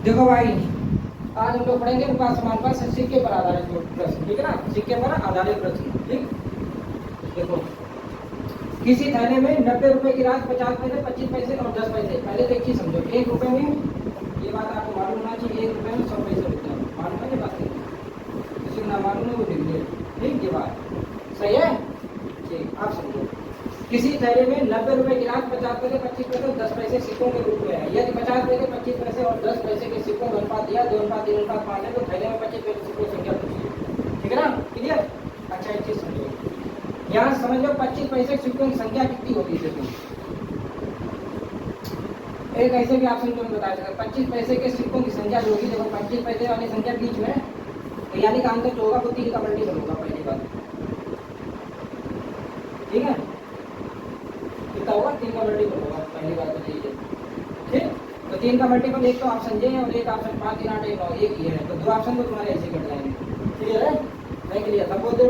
देखो भाई, आज हम लोग पढ़ेंगे रुपया समानुपात सिक्के पर आधारित प्रश्न, ठीक है ना, सिक्के पर आधारित प्रश्न। ठीक, देखो, किसी थैले में 90 रुपए की राशि 50 पैसे, 25 पैसे और 10 पैसे। पहले तो एक चीज समझो, 1 रुपए में, ये बात आपको मालूम होना चाहिए, 1 रुपए में 100 पैसे होते हैं। मालूम है ये बात? किसी को ना मालूम है वो लिख ले। ठीक, ये बात सही है। ठीक, आप समझो, किसी थैले में 90 रुपए की राशि 50 पैसे, 25 पैसे और 10 पैसे सिक्कों के रूप में है। यदि 50 पैसे, 25 पैसे और 10 पैसे के सिक्कों का अनुपात दिया 2:3:5 है, तो थैले में 25 पैसे सिक्कों की संख्या पूछिए। ठीक है ना, क्लियर? अच्छा, एक चीज समझो, यहाँ समझ लो 25 पैसे सिक्कों की संख्या कितनी होगी। देखो, एक ऐसे भी ऑप्शन तुम्हें बता देगा, 25 पैसे के सिक्कों की संख्या जो होगी, देखो 25 पैसे वाली संख्या बीच में, तो यानी का अंतर जो होगा वो 3 का मल्टीपल होगा। पहली बात, ठीक है, कितना होगा? 3 का मल्टीपल होगा। पहली बात तो यही है। ठीक, तो 3 का मल्टीपल एक तो ऑप्शन जे और एक ऑप्शन 5, 3, 8, 1, 9, एक ही है, तो 2 ऑप्शन तो तुम्हारे ऐसे कट जाएंगे। क्लियर है? नहीं क्लियर? सपोज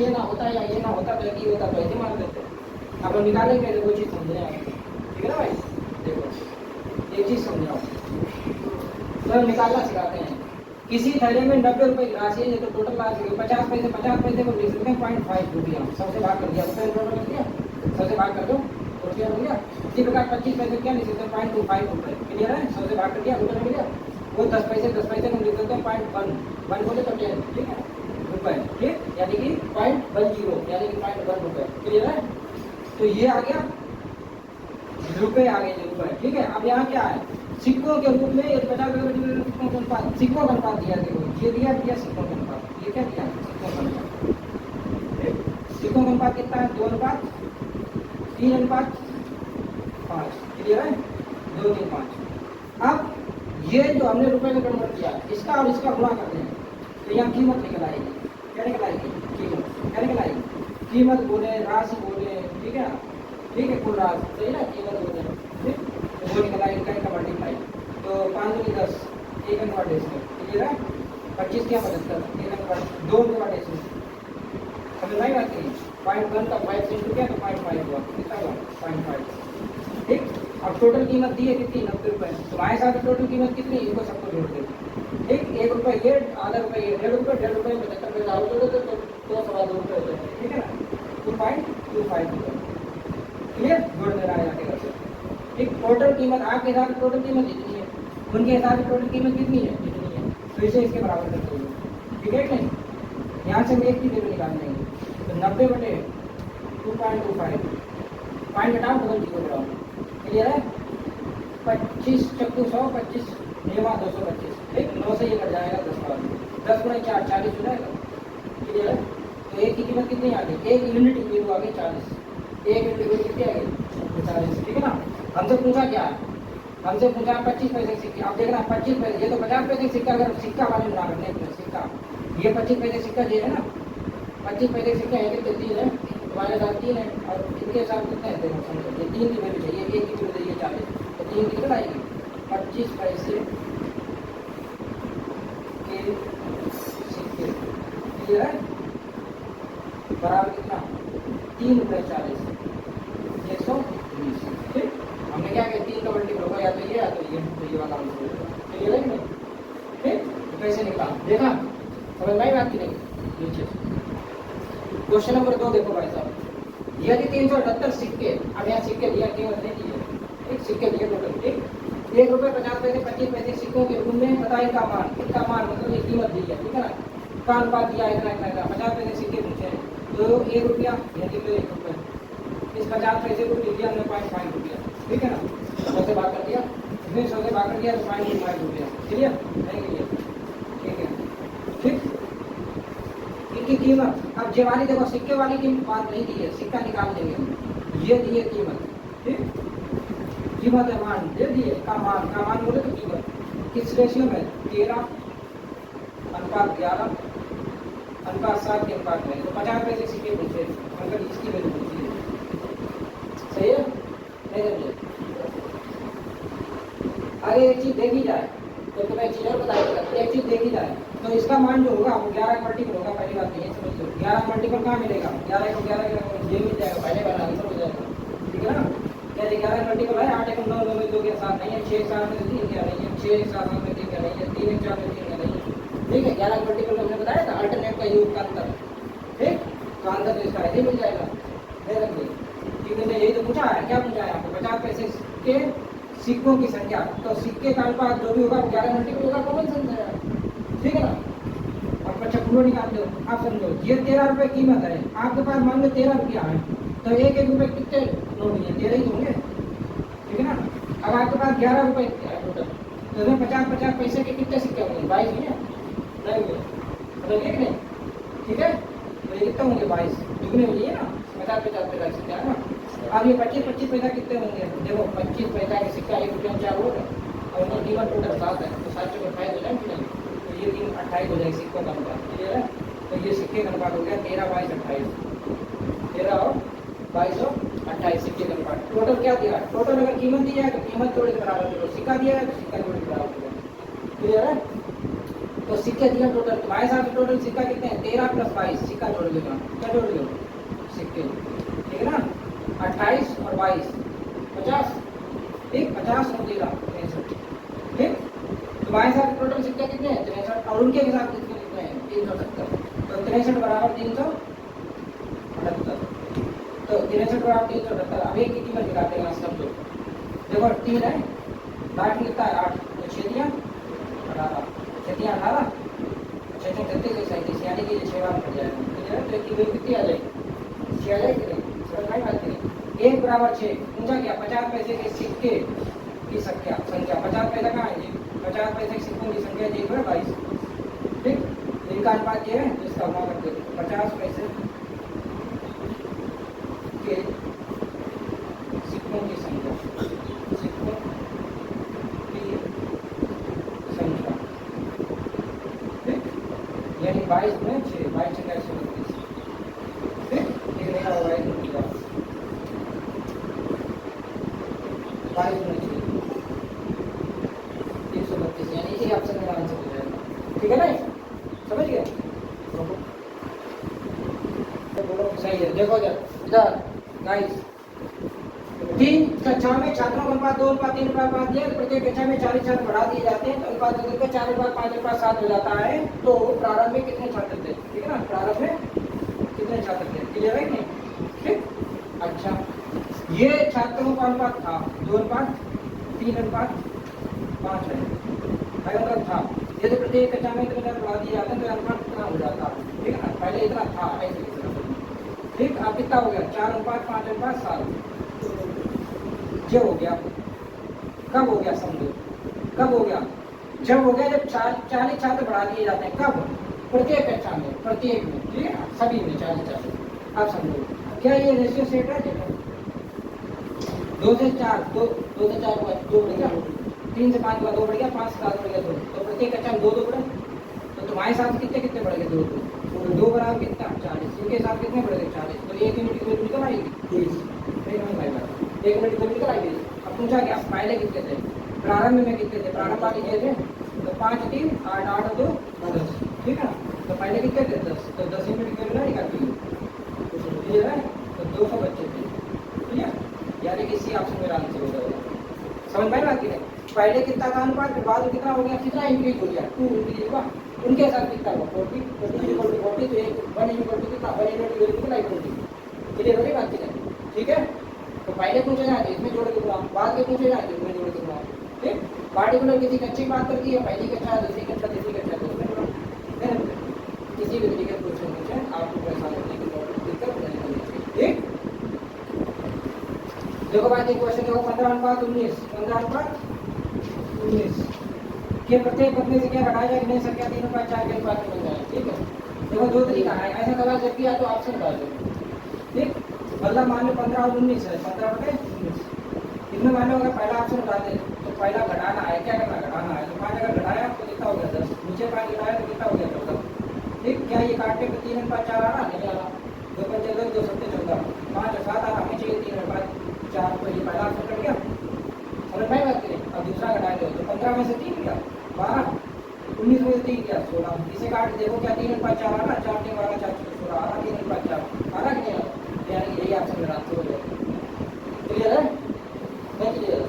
ये ना होता या ये ना होता तो ये होता, तो ऐसे मान लेते। अब हम निकालेंगे तो वो चीज समझे आएगी। ठीक है ना भाई? देखो, एक चीज समझाओ, तो निकालना सिखाते हैं। किसी थैले में 90 रुपए की राशि है, तो टोटल राशि 50 पैसे, 50 पैसे को लिख सकते हैं 0.5 रुपया, सबसे भाग कर दिया, टोटल कर दिया, सबसे भाग कर दो, रुपया हो गया। इसी प्रकार 25 पैसे क्या लिख सकते हैं? 0.25 रुपए। क्लियर है? सबसे भाग कर दिया, रुपये मिल गया। वो 10 पैसे, 10 पैसे को लिख सकते हैं 0.1 बोले तो 10, ठीक है, रुपए। ठीक, यानी कि 0.10, यानी कि 0.1 रुपए। क्लियर है? तो ये आ गया रुपए, आ गए रुपए। ठीक है, अब यहाँ क्या है? सिक्कों के रूप में 50 सिक्कों का अनुपात, सिक्कों का अनुपात दिया। देखो, ये दिया सिक्कों का अनुपात, ये क्या दिया? सिक्कों का अनुपात। सिक्कों का अनुपात कितना है? 2:3:5। क्लियर है? 2, 3, 5। अब ये जो हमने रुपए में कन्वर्ट किया, इसका और इसका गुणा करते हैं, तो यहाँ कीमत निकल आएगी। क्या निकल आएगी? कीमत। क्या निकल आएगी? कीमत बोले, राशि बोले, ठीक है, ठीक है, कुल राशि, सही ना, कीमत बोले, ठीक, तो वो निकल आएगी का मल्टीप्लाई। तो 5 दूनी 10, 1 अंक वाट डेसिमल। क्लियर है? 25 क्या 75, 1 अंक वाट, 2 अंक वाट डेसिमल। समझ नहीं बात कही? 0.1 का 5 से क्या, तो 0.5 हुआ, कितना हुआ? 0.5। ठीक, अब टोटल कीमत दी है कितनी? 90 रुपए। तुम्हारे साथ टोटल कीमत कितनी? इनको सबको जोड़ दे। ठीक, 1 रुपए ये, आधा रुपए ये, 1.5 रुपए, 75 पैसे और जोड़ो तो 2.25 रुपए होते हैं। ठीक है ना, 2.25 रुपए। क्लियर? जोड़ देना है जाके घर से। ठीक, टोटल कीमत आपके हिसाब से टोटल कीमत इतनी है, उनके हिसाब से टोटल कीमत कितनी है? इतनी है, तो इसे इसके बराबर कर देंगे। ठीक है कि नहीं? यहाँ से हम एक की वैल्यू निकाल देंगे, तो 90/2.25, पॉइंट हटाओ, डबल जीरो बढ़ाओ। क्लियर है? 25 चक्कू 100, 25 नियमा 225। ठीक, 9 से ये कट जाएगा 10 का, 10 गुणा 4, 40 हो जाएगा। क्लियर है? तो एक की कीमत कितनी आ गई? 1 यूनिट की वैल्यू आ गई 40। 1 यूनिट की वैल्यू कितनी आ गई? 40। ठीक है ना? हमसे पूछा क्या है? हमसे पूछा 25 पैसे की सिक्के। अब देखना 25 पैसे, ये तो 50 पैसे सिक्का, अगर सिक्का वाले बना करने सिक्का, ये 25 पैसे सिक्का ये है ना, 25 पैसे सिक्का है कितने? 3 है, तुम्हारे साथ 3 है, और इनके साथ कितने हैं? देखो समझो, ये 3 की वैल्यू चाहिए, 1 की वैल्यू चाहिए 40, तो 3 की कितना आएगी? 25 पैसे के सिक्के। क्लियर है? बराबर कितना? 3 रुपये 40, 120। ठीक, हमने क्या किया? 3 का मल्टीपल होगा, या तो ये वाला आंसर होगा। क्लियर है कि नहीं? ठीक, तो कैसे निकला? देखा? समझ में आई बात की नहीं? नीचे क्वेश्चन नंबर 2 देखो भाई साहब, यदि 378 सिक्के, अब यहाँ सिक्के दिया, कीमत नहीं दी है। ठीक, सिक्के दिए टोटल। ठीक, 1 रुपये 50 पैसे, 25 पैसे सिक्कों के रूप में, पता इनका मान, इनका मान मतलब ये कीमत दी है। ठीक है ना, का अनुपात दिया इतना इतना, 50 पैसे सिक्के पूछे हैं, तो 1 रुपया, यदि तो 1 रुपये, इस 50 पैसे को लिख दिया हमने 0.5 रुपया। ठीक है ना, 100 से भाग कर दिया, इसमें 100 से भाग कर दिया तो 0.25 रुपया। क्लियर? नहीं क्लियर? ठीक है। ठीक, इनकी कीमत, अब ये वाली देखो, सिक्के वाली की बात नहीं दी है, सिक्का निकाल देंगे, ये दी है कीमत। ठीक, कीमत है, मान दे दिए, का मान बोले तो कीमत किस रेशियो में? 13:11 अनुपात 7 के अनुपात में, तो 50 पैसे सिक्के पूछे, अगर इसकी वैल्यू पूछी है। सही है? नहीं समझे? अरे एक चीज देखी जाए तो तुम्हें एक चीज और बताइएगा, एक चीज देखी जाए तो इसका मान जो होगा वो 11 का मल्टीपल होगा। पहली बात ये समझ लो, 11 का मल्टीपल कहाँ मिलेगा? 11 को 11 ये मिल जाएगा, पहले वाला आंसर हो जाएगा। ठीक है ना? क्या 11 का मल्टीपल है? 8 1 9 2 2 के साथ नहीं है, 6 7 में 3 क्या नहीं है, 6 7 में 3 क्या नहीं 3 1 4 में 3 का नहीं। ठीक है, 11 का मल्टीपल हमने बताया था अल्टरनेट का योग का अंतर। ठीक, तो आंसर तो इसका ऐसे मिल जाएगा। दे रखिए, ठीक है, यही तो पूछा है। क्या पूछा है आपको? 50 पैसे के सिक्कों की संख्या, तो सिक्के का अनुपात जो भी होगा 11 मल्टीपल होगा, कॉमन सेंस है। ठीक है ना। अब अच्छा पूरा निकाल दो। आप समझो, ये 13 रुपए कीमत है, आपके पास मान लो 13 रुपया है, तो एक एक रुपए कितने नोट है? 13 ही होंगे। ठीक है ना। अब आपके पास 11 रुपए है टोटल, तो इसमें 50 पैसे के कितने सिक्के होंगे? 22 ही है, नहीं हुए मतलब एक नहीं। ठीक है, तो ये कितने होंगे? 22 दुगने हो गए ना, 50 पैसा सिक्का है ना। अब ये 25 पैसा कितने होंगे? देखो 25 पैसा के सिक्का 1 रुपया 4 होगा, और उनकी कीमत टोटल 7 है, तो 7 से 28 हो जाएंगे नहीं, तो ये कीमत 28 हो जाएगी सिक्कों का अनुपात। क्लियर है। तो ये सिक्के का अनुपात हो गया 13 22 28, 13 और 22 और 28 सिक्के का अनुपात। टोटल क्या दिया? टोटल अगर कीमत दी जाए तो कीमत जोड़े के बराबर करो, सिक्का दिया है तो सिक्का जोड़े के बराबर करो। क्लियर है। तो सिक्के दिया टोटल, तुम्हारे साथ टोटल सिक्का कितने हैं? 13 प्लस 22, सिक्का जोड़ लो, क्या जोड़ लो? सिक्के। ठीक है ना। 28 और 22 50, ठीक, 50 और 13 63। ठीक, तुम्हारे साथ टोटल सिक्के कितने हैं? 63, और उनके के साथ कितने हैं? 370। तो 63 बराबर 378, तो 63 बराबर 378। अब एक की कीमत निकालते हैं सब लोग। देखो 3 है, 8 कितना है? 8, तो 6 दिया 18, 6 दिया 18, 6 6 33 37, यानी कि 6 बार कट जाएगा। क्लियर है। तो एक की वैल्यू कितनी आ जाएगी? 6 आ जाएगी कि नहीं? समझ में बात नहीं? 1 बराबर 6 पूछा क्या? 50 पैसे के सिक्के की संख्या 50 पैसा कहाँ है? 50 पैसे के सिक्कों की संख्या जी है 22। ठीक, इनका अनुपात ये है, इसका गुणा करते हैं। 50 पैसे के सिक्कों की संख्या, सिक्कों की संख्या, ठीक, यानी 22 में 6, 22 6 132। ठीक, ठीक नहीं होगा 22 में 6, 132, यानी ये ऑप्शन मेरा आंसर हो जाएगा। ठीक है ना, समझ गए? सही है। देखो इधर गाइस, 3 कक्षा में छात्रों का अनुपात 2 अनुपात 3 अनुपात दिया, प्रत्येक कक्षा में 40 छात्र बढ़ा दिए जाते हैं, तो अनुपात बदलकर 4 अनुपात 5 अनुपात 7 हो जाता है। तो प्रारंभ में कितने छात्र थे? ठीक है ना, प्रारंभ में कितने छात्र थे? क्लियर है कि नहीं? ठीक, अच्छा, ये छात्रों का अनुपात था 2 अनुपात 3 अनुपात 5 है, अनुपात था। यदि प्रत्येक कक्षा में इतने छात्र बढ़ा दिए जाते हैं तो अनुपात कितना हो जाता? ठीक है ना, पहले इतना था ऐसे। ठीक, अब कितना हो गया? 4 अनुपात 5 अनुपात 7। ये हो गया, कब हो गया? समझो कब हो गया? जब हो गया जब 40 छात्र बढ़ा दिए जाते हैं। कब? प्रत्येक कक्षा में, प्रत्येक में। ठीक है ना, सभी में 40 छात्र। अब समझो, क्या ये रेशियो सेट है? 2 से 4 2 से 4 हुआ 2 बढ़ गया, 3 से 5 हुआ 2 बढ़ गया, 5 से 7 बढ़ गया 2। तो प्रत्येक कक्षा में 2 बढ़े, तो तुम्हारे साथ कितने कितने बढ़ गए? 2 बराबर कितना? 40। इनके साथ कितने बढ़ गए? 40। तो 1 यूनिट की वैल्यू निकल आएगी 30। नहीं भाई बात, 1 यूनिट की वैल्यू निकल आएगी। अब पूछा क्या? पहले कितने थे? प्रारंभ में कितने थे? प्रारंभ वाले कितने थे? तो 5 3 8 8 2 10। ठीक है, तो पहले कितने थे? 10। तो 10 यूनिट की वैल्यू निकालती है, तो 200 बच्चे थे। ठीक है, यानी कि सी ऑप्शन मेरा आंसर हो जाएगा। समझ में बात है? पहले कितना था अनुपात, फिर बाद में कितना हो गया? कितना इंक्रीज हो गया? 2 इंक्रीज हुआ। उनके साथ कितना हुआ? 40 40 तो 1 इक्वल टू कितना? 1 यूनिट की वैल्यू कितना? 20। क्लियर हो गई बात? ठीक है, तो पहले पूछे जाए इसमें जोड़ के बुलाओ, बाद में पूछे जाए इसमें जोड़ के बुलाओ। ठीक, पार्टिकुलर किसी कच्ची बात करती है, पहली कक्षा दूसरी कक्षा तीसरी कक्षा तो उसमें बुलाओ। किसी भी तरीके से क्वेश्चन पूछे आपको परेशान होने की दिक्कत नहीं होगी। ठीक, देखो बात, एक क्वेश्चन देखो 15 अनुपात 19 15 अनुपात 19 के प्रत्येक बदले से क्या घटाया जाए? नहीं संख्या 3 अनुपात 4 के अनुपात में बन जाए। ठीक है, देखो 2 तरीका है, ऐसा सवाल जब भी आए तो ऑप्शन डाल दो। ठीक, मतलब मान लो 15 और 19 है, 15/19 इसमें मान लो अगर पहला ऑप्शन उठा दे तो पहला घटाना है, क्या करना? घटाना है। तो 5 अगर घटाया तो कितना हो गया? 10। नीचे 5 घटाया तो कितना हो गया? 14। ठीक, क्या ये काटने पर 3 अनुपात 4 आ रहा? नहीं आ रहा। 2 5 10 2 7 14 5 और 7 आ रहा, हमें चाहिए 3 अनुपात 4। तो ये पहला ऑप्शन कट गया। समझ में बात करें? अब दूसरा घटाएंगे तो 15 में से 3 गया 12, 19 में से 3 गया 16। इसे काट देखो, क्या 3 अनुपात 4 आ रहा? 4 3 12 4 16 आ रहा, 3 अनुपात 4 आ रहा कि नहीं आ रहा? यानी यही ऑप्शन मेरा आंसर हो जाएगा। क्लियर है? नहीं क्लियर?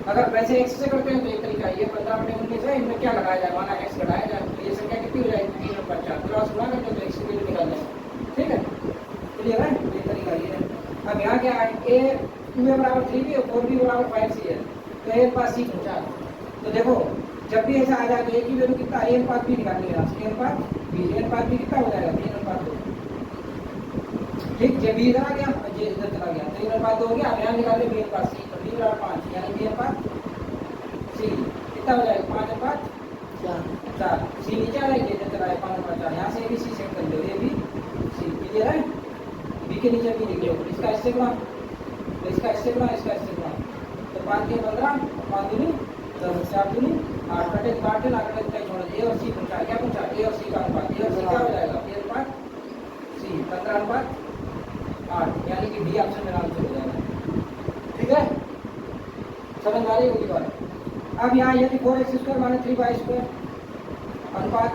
अगर वैसे x से करते हैं तो एक तरीका ये 15/19 है, इनमें क्या लगाया जाए, माना x घटाया जाए तो ये संख्या कितनी हो जाएगी 3 और 4 क्रॉस गुणा करते हैं तो x की वैल्यू निकाल जाए। ठीक है, क्लियर है, ये तरीका ये है। अब यहाँ क्या है, a 2a बराबर 3b और 4b बराबर 5c है, तो a पास c पहुंचा। तो देखो जब भी ऐसा आ जाए तो a की वैल्यू कितना, a अनुपात b निकालनी है, a अनुपात b कितना हो जाएगा 3/2। ठीक, जब b इधर आ गया और ये इधर चला गया 3/2 हो गया। अब यहाँ निकाल ले b अनुपात c, तो b बराबर 5 यानी b अनुपात c कितना हो जाएगा 5/4। c नीचे आ जाएगी, इधर चला है 5/4, यहाँ से भी c सेट कर दो, a b c, क्लियर है। b के नीचे b लिख लो, इसका इससे गुणा, तो इसका इससे गुणा, इसका इससे गुणा, तो 5 के 15, 5 दूनी 10, 4 दूनी 8, कटे 8 ना कटे कहीं छोड़ a और c पूछा, क्या पूछा a और c का अनुपात, a और c क्या हो जाएगा a अनुपात c 15/8, यानी कि डी ऑप्शन मेरा आंसर हो जाएगा। ठीक है, समझ आ रही होगी बात। अब यहाँ यदि 4x² माने 3y² अनुपात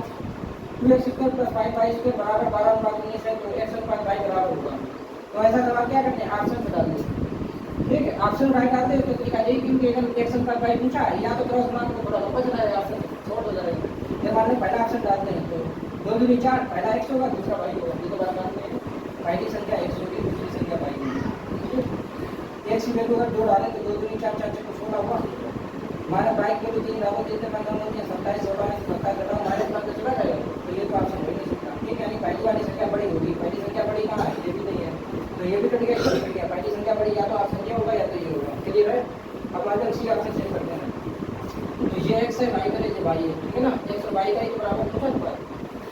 2x² + 5y² बराबर 12/19 है, तो x अनुपात y बराबर होगा। तो ऐसा सवाल क्या करते हैं, ऑप्शन से डाल देते। ठीक है, ऑप्शन राइट आते हैं तो तरीका यही, क्योंकि अगर x अनुपात y पूछा है या तो क्रॉस गुणा को थोड़ा लंबा चला जाएगा, ऑप्शन छोड़ दो जरा। जब मान लो पहला ऑप्शन डालते हैं तो 2 दूनी 4, पहला x होगा दूसरा y होगा, ये तो बात मानते हैं। पहली संख्या x होगी, दूसरी संख्या y होगी। x की वैल्यू अगर 2 डालें तो 2 दूनी 4, 4 से कुछ होगा हुआ, माना y की वैल्यू 3 डालो, 3 से 15 होती है 27, 16 27 घटाओ माइनस पर चला जाएगा, तो ये तो ऑप्शन हो नहीं सकता। ठीक है, यानी पहली वाली संख्या बड़ी होगी, पहली संख्या बड़ी कहाँ है, ये भी नहीं है, तो ये भी कट गया, ये भी कट गया। पहली संख्या बड़ी या तो ऑप्शन ये होगा या तो ये होगा, क्लियर है। अब मान लो इसी ऑप्शन चेक करते हैं, तो ये x है, y का ये y है, ठीक है ना, x और y का एक बराबर पूछा हुआ है,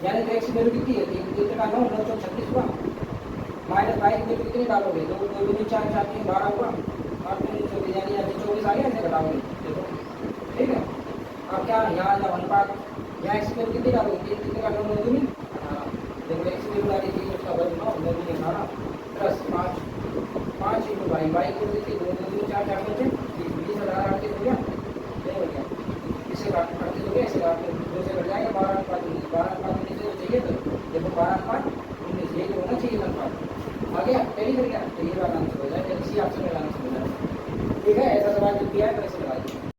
यानी तो x की वैल्यू कितनी है 3 का 9 9 चौक 36 हुआ, माइनस y की वैल्यू कितनी डालोगे, 2 2 दूनी 4 4 3 12 हुआ, 8 3 24, यानी यहाँ 24 आ गया, ऐसे घटाओगे देखो। ठीक है, अब क्या यहाँ जब अनुपात, यहाँ x की वैल्यू कितनी डालोगे, 3 कितने का 9 9 दूनी 18, देखो x की वैल्यू डाली 3 उसका वर्ग 9 9 दूनी 18 प्लस 5 5 × y, y की वैल्यू कितनी 2 2 दूनी 4 4 5 20 18 38 हो गया, ये हो गया, इसे काट 38 हो गया, इसे काट के 2 से कट जाएगा 12/19, 12/19 जो चाहिए तो देखो 12/19 ये जो होना चाहिए अनुपात आ गया, कैरी कर गया, तो ये वाला आंसर हो जाएगा, इसी ऑप्शन में आंसर हो जाएगा। ठीक है, ऐसा सवाल जब दिया है तो ऐसे लगा दीजिए।